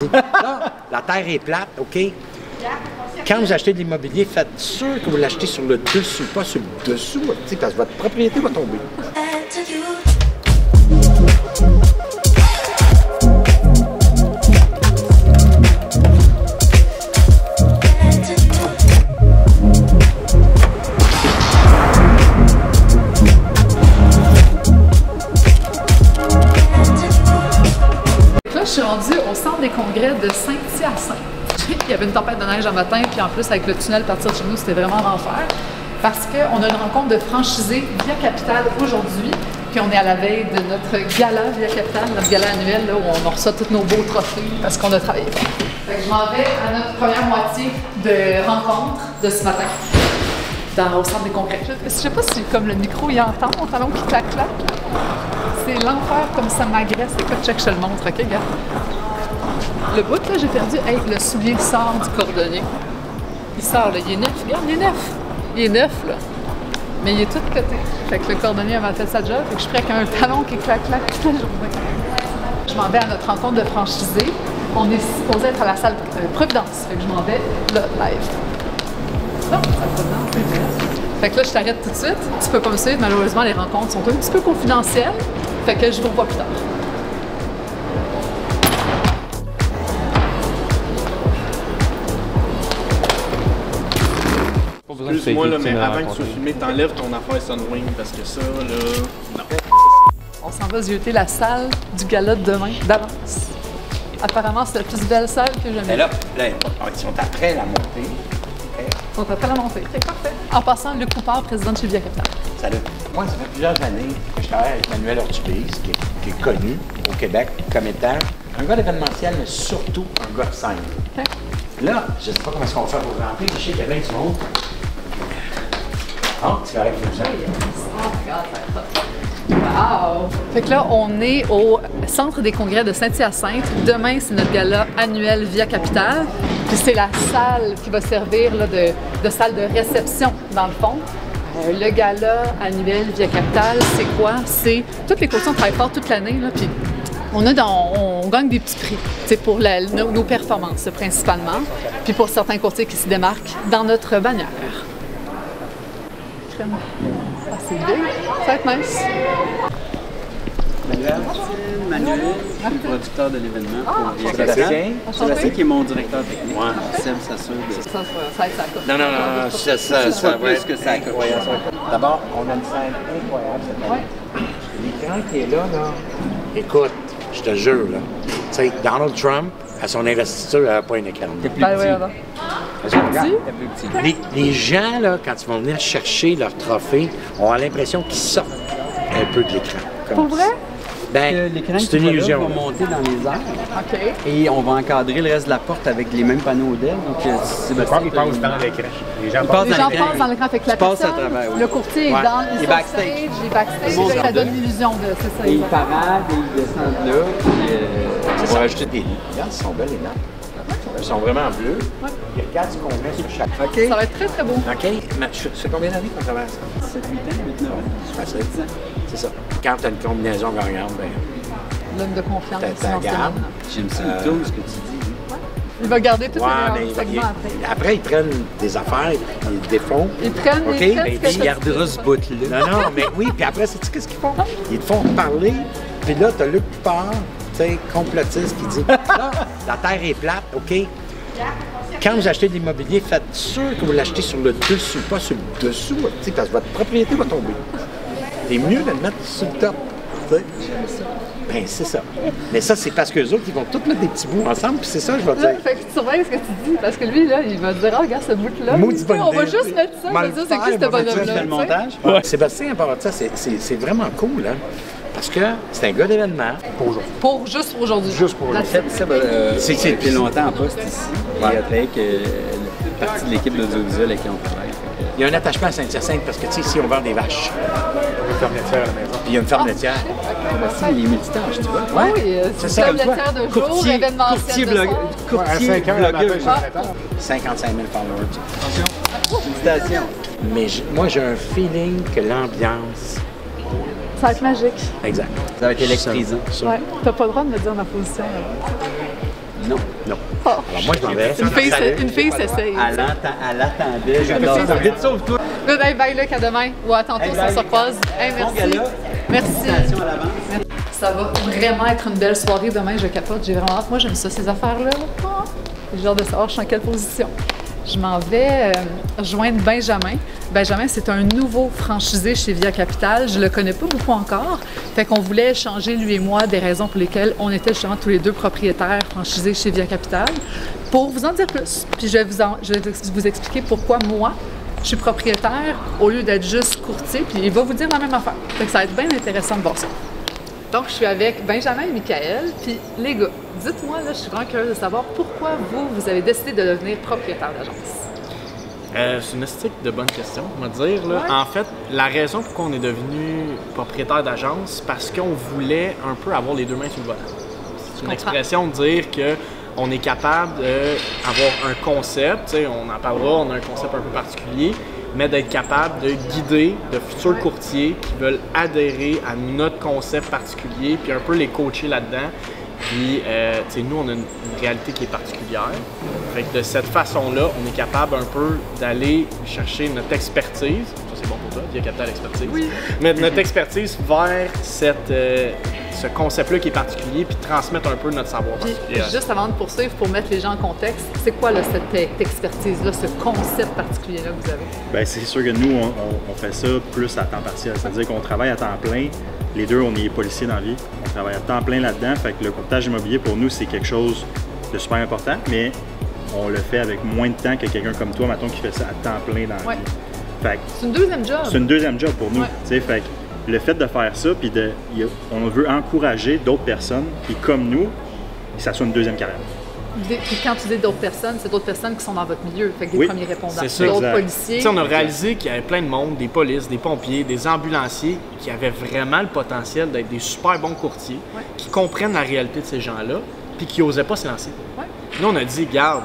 Là, la terre est plate, OK? Quand vous achetez de l'immobilier, faites sûr que vous l'achetez sur le dessus, pas sur le dessous, parce que votre propriété va tomber. Je suis rendue au centre des congrès de Saint-Hyacinthe. Il y avait une tempête de neige un matin, puis en plus avec le tunnel partir de chez nous, c'était vraiment l'enfer. Parce qu'on a une rencontre de franchisés Via Capitale aujourd'hui, puis on est à la veille de notre gala Via Capitale, notre gala annuel, là, où on reçoit tous nos beaux trophées parce qu'on a travaillé fort. Je m'en vais à notre première moitié de rencontre de ce matin, au centre des congrès. Je sais pas si comme le micro il entend mon talon qui claque-claque. C'est l'enfer comme ça m'agresse. Écoute, check, je te le montre, ok, regarde. Le bout, là, j'ai perdu. Hey, le soulier sort du cordonnier. Il sort, là, il est neuf. Regarde, il est neuf. Il est neuf, là. Mais il est tout côté. Fait que le cordonnier m'a fait sa job. Fait que je suis prêt avec un talon qui claque-claque toute la journée. Je m'en vais à notre rencontre de franchisés. On est supposé être à la salle Providence. Fait que je m'en vais là, live. Non, salle Providence, c'est vrai. Fait que là, je t'arrête tout de suite. Tu peux pas me suivre. Malheureusement, les rencontres sont un petit peu confidentielles. Fait que je vous revois plus tard. Excuse-moi, là, mais avant que tu sois filmé, t'enlèves ton affaire Sunwing parce que ça, là, non. On s'en va zioter la salle du gala de demain d'avance. Apparemment, c'est la plus belle salle que jamais. Mais là, ils sont après la montée. Ils sont après la montée. C'est parfait. En passant, Luc Coupard, président de chez Via Capitale. Salut. Moi, ça fait plusieurs années que je travaille avec Manuel Ortubise, qui est connu au Québec comme étant un gars d'événementiel, mais surtout un gars de scène. Okay. Là, je ne sais pas comment est-ce qu'on va faire pour rentrer. Je sais qu'il y a bien du monde. Oh, tu vas avec nous. Oh my God, wow! Fait que là, on est au centre des congrès de Saint-Hyacinthe. Demain, c'est notre gala annuel Via Capitale. Puis c'est la salle qui va servir là, de salle de réception, dans le fond. Le gala annuel Via Capitale, c'est quoi? C'est toutes les cautions travaillent fort toute l'année, là, puis on gagne des petits prix pour nos performances principalement, puis pour certains courtiers qui se démarquent dans notre bannière. Ah, c'est big, ça va être nice. Manuel, je suis le producteur de l'événement pour Via Capitale. Sébastien qui est mon directeur technique. Ouais. Seb s'assure de... Ça va être ça coûte. Non, ça va plus que ça coûte. D'abord, on a une scène incroyable cette année. L'écran qui est là, écoute, je te jure, là, tu sais, Donald Trump, à son investiture, il n'avait pas un écran. T'es plus petit. Les gens, là, quand ils vont venir chercher leur trophée, ont l'impression qu'ils sortent un peu de l'écran. Pour vrai? Ben, l'écran c'est une illusion. va monter dans les airs. OK. Et on va encadrer le reste de la porte avec les mêmes panneaux d'aile. Donc, Sébastien, Ils passent dans l'écran. Les gens Les gens passent dans l'écran. Fait que la personne, à travers, oui. le courtier est dans il est backstage. Il est backstage. Ça donne l'illusion de... C'est ça. Et il parade et il descend de là. Puis, on va rajouter des lignes. Regarde, ils sont belles, les nappes. Ils sont vraiment bleus. Ouais. Il y a 4 qu'on met sur chaque. Ça va être très, très beau. OK. Mais ça fait combien d'années qu'on travaille à ça? 7-8 ans, 8-9 ans. C'est facile. C'est ça. Quand tu as une combinaison gagnante, ben L'homme de confiance. t'en gardes. J'aime ça le tour, ce que tu dis. Il va garder tous Ouais, les segments après. après, ils prennent des affaires, ils les défont. Ils prennent OK? les Mais faits, il gardera ce bout-là. Non, mais oui, puis après, sais-tu qu'est-ce qu'ils font? Ils te font parler, puis là, t'as Luc Coupard, tu sais, complotiste, qui dit là, la terre est plate, OK? Quand vous achetez de l'immobilier, faites sûr que vous l'achetez sur le dessus, pas sur le dessous, parce que votre propriété va tomber. C'est mieux de le mettre sur le top. Ben, c'est ça. Mais ça, c'est parce qu'eux autres, ils vont tous mettre des petits bouts ensemble, puis c'est ça, je vais dire. Fait que tu surveilles ce que tu dis, parce que lui, là, il va te dire, ah, regarde ce bout-là. On va juste mettre ça, on va dire, c'est qui ce bonhomme-là? Le montage? Ouais. Sébastien, à part de ça, c'est vraiment cool, hein? Parce que c'est un gars d'événement. Pour juste pour aujourd'hui. Juste pour aujourd'hui. Ça va depuis longtemps en poste ici. Il a travaillé avec partie de l'équipe d'audiovisuel avec qui on travaille. Il y a un attachement à Saint-Hyacinthe parce que, tu sais, ici, on vend des vaches. Une ferme laitière à la maison. Puis il y a une ferme laitière. Il est multitâche, tu vois. Oui, c'est ça. Le laitière de jour, événementiel de soir. Courtier, 5 heures la matin, blogueur. 55 000 followers. Attention. Félicitations. Mais moi, j'ai un feeling que l'ambiance... Ça va être magique. Exact. Ça va être électrisant. Ouais. T'as pas le droit de me dire ma position. Là. Non. Oh. Alors moi, je m'en vais. Une fille s'essaye. Elle attendait. J'adore ça. Vite, sauve-toi. Good, hey, bye, Luc, à demain. Ou à tantôt, ça se repasse. Hey, merci. Merci. Félicitations à l'avance. Ça va vraiment être une belle soirée demain, je capote. J'ai vraiment hâte. Moi, j'aime ça, ces affaires-là. J'ai hâte de savoir je suis en quelle position. Je m'en vais rejoindre Benjamin. Benjamin, c'est un nouveau franchisé chez Via Capital. Je le connais pas beaucoup encore. Fait qu'on voulait échanger, lui et moi, des raisons pour lesquelles on était justement tous les deux propriétaires franchisés chez Via Capital. Pour vous en dire plus, puis je vais vous expliquer pourquoi moi, je suis propriétaire au lieu d'être juste courtier, puis il va vous dire la même affaire. Fait que ça va être bien intéressant de voir ça. Donc, je suis avec Benjamin et Michael, puis les gars, dites-moi, là, je suis vraiment curieuse de savoir pourquoi vous avez décidé de devenir propriétaire d'agence. C'est une esthétique de bonne question, on va dire. Là. Ouais. En fait, la raison pour laquelle on est devenu propriétaire d'agence, c'est parce qu'on voulait un peu avoir les deux mains sur le volant. C'est une expression de dire qu'on est capable d'avoir un concept, on en parlera, on a un concept un peu particulier, mais d'être capable de guider de futurs courtiers qui veulent adhérer à notre concept particulier, puis un peu les coacher là-dedans. Puis, nous, on a une réalité qui est particulière. Fait que de cette façon-là, on est capable un peu d'aller chercher notre expertise. Ça, c'est bon pour toi, Via Capital Expertise. Oui. Mais notre expertise vers ce concept-là qui est particulier, puis transmettre un peu notre savoir Puis, particulier. juste avant de poursuivre, pour mettre les gens en contexte, c'est quoi là, cette expertise-là, ce concept particulier-là que vous avez? Bien, c'est sûr que nous, on fait ça plus à temps partiel. C'est-à-dire qu'on travaille à temps plein. Les deux, on est policiers dans la vie. On travaille à temps plein là-dedans. Fait que le courtage immobilier, pour nous, c'est quelque chose de super important, mais on le fait avec moins de temps que quelqu'un comme toi, mettons, qui fait ça à temps plein dans la vie. Fait que C'est une deuxième job. c'est une deuxième job pour nous. Ouais. Tu sais, fait que le fait de faire ça, puis on veut encourager d'autres personnes qui, comme nous, ça soit une deuxième carrière. Puis quand tu dis d'autres personnes, c'est d'autres personnes qui sont dans votre milieu, fait que des Oui. premiers répondants, C'est ça. d'autres Exact. policiers. T'sais, on a réalisé qu'il y avait plein de monde, des polices, des pompiers, des ambulanciers qui avaient vraiment le potentiel d'être des super bons courtiers, Ouais. qui comprennent la réalité de ces gens-là, puis qui n'osaient pas se lancer. Ouais. Nous, on a dit, garde,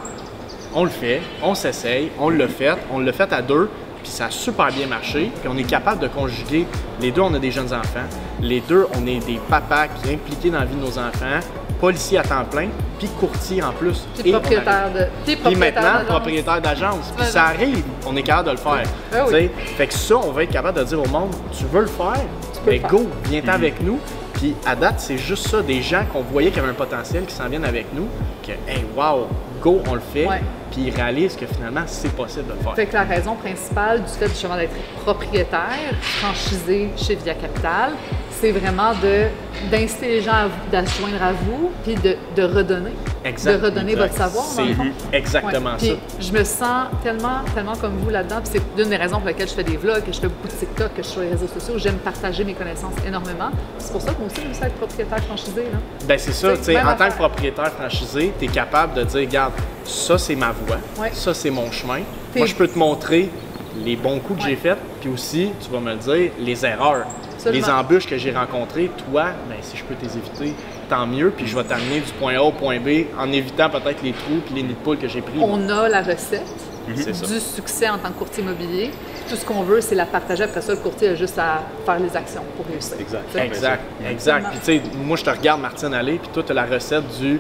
on le fait, on s'essaye, on l'a fait à deux, puis ça a super bien marché, puis on est capable de conjuguer. Les deux, on a des jeunes enfants. Les deux, on est des papas qui sont impliqués dans la vie de nos enfants, policiers à temps plein, puis courtiers en plus. Puis propriétaire de. Puis maintenant, propriétaire d'agence. Puis Ouais. ça arrive, on est capable de le faire. Ah oui. T'sais, fait que ça, on va être capable de dire au monde, tu veux le faire? peux Ben le faire. go, viens-t'en avec nous. Puis à date, c'est juste ça, des gens qu'on voyait qui avaient un potentiel, qui s'en viennent avec nous, que hey, wow, go, on le fait. Ouais. Puis ils réalisent que finalement, c'est possible de le faire. Fait que la raison principale du fait justement d'être propriétaire, franchisé chez Via Capital, c'est vraiment d'inciter les gens à se joindre à vous, puis de redonner. Exact. De redonner votre savoir, dans le C'est fond. exactement Ouais. Puis ça. je me sens tellement comme vous là-dedans. Puis c'est l'une des raisons pour lesquelles je fais des vlogs, que je fais beaucoup de TikTok, que je suis sur les réseaux sociaux. J'aime partager mes connaissances énormément. C'est pour ça que moi aussi, je me sens être propriétaire franchisé. Là. Ben c'est ça, tu sais, même en tant que affaire. propriétaire franchisé, tu es capable de dire, regarde, ça c'est ma voie, Ouais. ça c'est mon chemin. T'es- Moi, je peux te montrer les bons coups que Ouais. j'ai faits, puis aussi, tu vas me le dire, les erreurs, Absolument. les embûches que j'ai rencontrées. Toi, ben si je peux les éviter, tant mieux, puis je vais t'amener du point A au point B en évitant peut-être les trous puis les nids de poules que j'ai pris. On a la recette C'est ça. du succès en tant que courtier immobilier. Tout ce qu'on veut, c'est la partager. Après ça, le courtier a juste à faire les actions pour réussir. Exact. Tu sais? Exact, exact. Puis tu sais, moi je te regarde Martine aller, puis toi tu as la recette du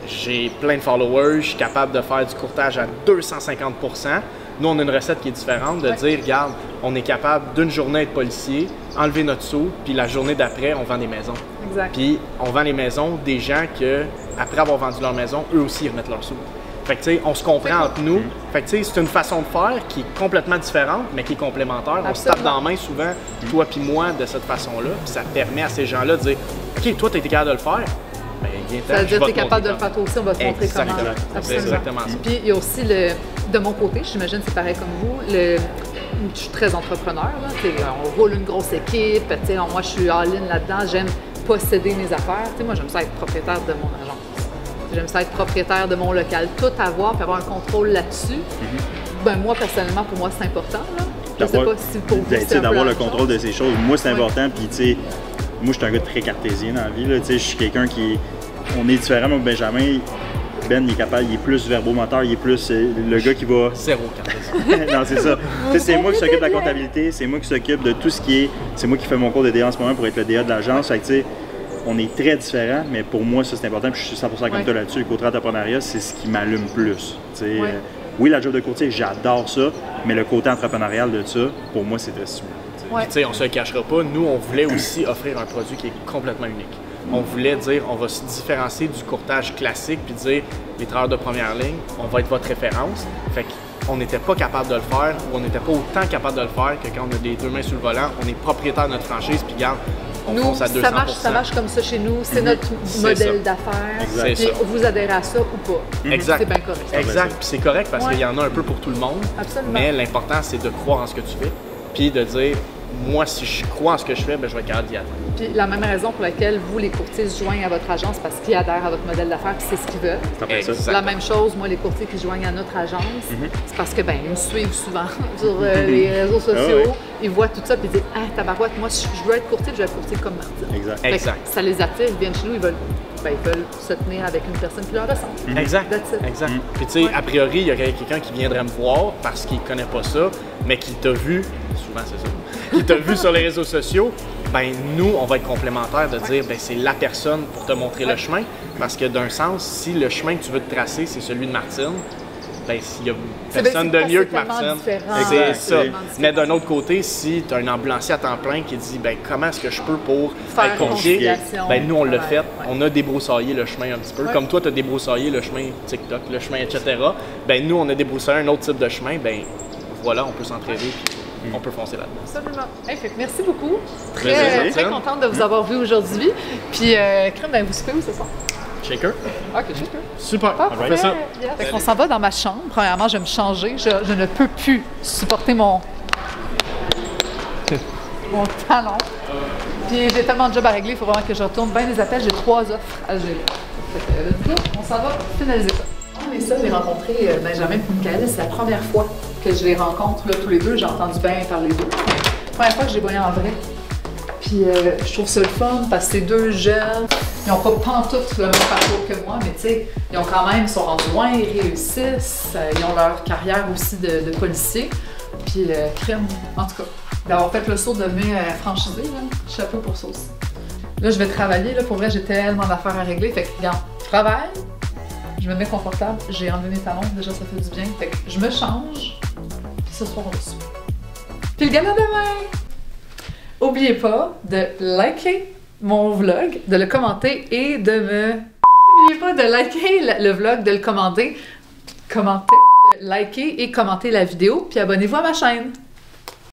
j'ai plein de followers, je suis capable de faire du courtage à 250%. Nous on a une recette qui est différente de dire regarde, on est capable d'une journée être policier, enlever notre sou, puis la journée d'après on vend des maisons. Exact. Puis on vend les maisons des gens que après avoir vendu leur maison, eux aussi ils remettent leur sou. Fait que tu sais, on se comprend entre nous. Fait que tu sais, c'est une façon de faire qui est complètement différente, mais qui est complémentaire. On se tape dans la main souvent, toi puis moi, de cette façon-là. Puis ça permet à ces gens-là de dire OK, toi, tu as été capable de le faire. Ben, viens-t'en, Ça veut je dire vais que tu es te capable de le montrer faire toi aussi, on va te montrer comment. Exactement. C'est exactement ça. Puis il y a aussi, de mon côté, j'imagine c'est pareil comme vous, je suis très entrepreneur. Là, on roule une grosse équipe, moi je suis all-in là-dedans, j'aime posséder mes affaires. Moi j'aime ça être propriétaire de mon agence. J'aime ça être propriétaire de mon local, tout avoir, puis avoir un contrôle là-dessus. Ben moi personnellement, pour moi c'est important. Là. Je sais pas si pour vous c'est un peu d'avoir la le même contrôle chose. de ces choses. Moi, c'est Ouais. important. Puis, tu sais, moi, je suis un gars très cartésien dans la vie. Là. Tu sais, je suis quelqu'un qui. On est différent, moi, Benjamin. Ben, il est capable, il est plus verbomoteur, il est plus le gars qui va. Zéro quand Non, c'est ça. Tu sais, c'est moi qui s'occupe de la comptabilité, c'est moi qui s'occupe de tout ce qui est. C'est moi qui fais mon cours de DA en ce moment pour être le DA de l'agence. Fait que, tu sais, on est très différents, mais pour moi, ça c'est important, puis je suis 100% comme toi là-dessus. Le côté entrepreneuriat, c'est ce qui m'allume plus. Oui, la job de courtier, j'adore ça, mais le côté entrepreneurial de ça, pour moi, c'est très stimulant. Puis, tu sais, on se le cachera pas, nous, on voulait aussi offrir un produit qui est complètement unique. On voulait dire, on va se différencier du courtage classique, puis dire, les travailleurs de première ligne, on va être votre référence. Fait qu'on n'était pas capable de le faire, ou on n'était pas autant capable de le faire que quand on a les deux mains sur le volant, on est propriétaire de notre franchise, puis garde, on fonce à 200%. Ça marche comme ça chez nous, c'est notre modèle d'affaires. Puis vous adhérez à ça ou pas. Exact. C'est bien correct. Exact, puis c'est correct parce qu'il y en a un peu pour tout le monde. Absolument. Mais l'important, c'est de croire en ce que tu fais, puis de dire, moi, si je crois en ce que je fais, ben, je vais être capable d'y atteindre. Puis la même raison pour laquelle vous, les courtiers, se joignent à votre agence, parce qu'ils adhèrent à votre modèle d'affaires, puis c'est ce qu'ils veulent. La même chose, moi, les courtiers qui se joignent à notre agence, c'est parce que, ben, ils me suivent souvent sur les réseaux sociaux, ils voient tout ça, puis ils disent, ah, tabarouette, moi, je veux être courtier, je veux être courtier comme Martine. Exact. Ça les attire, ils viennent chez nous, ils veulent se tenir avec une personne qui leur ressemble. Exact. Puis tu sais, a priori, il y aurait quelqu'un qui viendrait me voir parce qu'il connaît pas ça, mais qui t'a vu, souvent c'est ça, qui t'a vu sur les réseaux sociaux, ben nous, on va être complémentaires de dire, ben c'est la personne pour te montrer le chemin, parce que d'un sens, si le chemin que tu veux te tracer, c'est celui de Martine, ben s'il y a personne de mieux que Martine, c'est ça. Mais d'un autre côté, si tu as un ambulancier à temps plein qui dit, ben comment est-ce que je peux pour être courtier, ben nous on l'a fait, on a débroussaillé le chemin un petit peu, comme toi tu as débroussaillé le chemin TikTok, le chemin etc. Ben nous on a débroussaillé un autre type de chemin, ben voilà, on peut s'entraider puis on peut foncer là-dedans. Absolument. Hey, fait que merci beaucoup. Très contente de vous avoir vu aujourd'hui. Puis Crème, ben, vous soupez où ce soir? Shaker. OK, shaker. Super, on fait ça. Fait qu'on s'en va dans ma chambre. Premièrement, je vais me changer. Je ne peux plus supporter mon talon. Puis j'ai tellement de jobs à régler, il faut vraiment que je retourne. Ben des appels, j'ai 3 offres à gérer. Fait que, on s'en va finaliser ça. Et ça, j'ai rencontré Benjamin et Michael. C'est la première fois que je les rencontre là, tous les deux. J'ai entendu bien parler d'eux. Première fois que je les voyais en vrai. Puis je trouve ça le fun parce que c'est 2 jeunes. Ils n'ont pas pantoute le même parcours que moi, mais tu sais, ils ont quand même, ils sont rendus loin, ils réussissent. Ils ont leur carrière aussi de policier. Puis crème, en tout cas, d'avoir fait le saut de devenir franchisé, là, chapeau pour ça aussi. Là, je vais travailler. Là, pour vrai, j'ai tellement d'affaires à régler. Fait que, regarde, je travaille. Je me mets confortable, j'ai enlevé mes talons, déjà ça fait du bien. Fait que je me change, puis ce soir on va souper. Puis le gala demain! N'oubliez pas de liker mon vlog, de le commenter et de me... N'oubliez pas de liker le vlog, de le commenter, liker et commenter la vidéo, puis abonnez-vous à ma chaîne!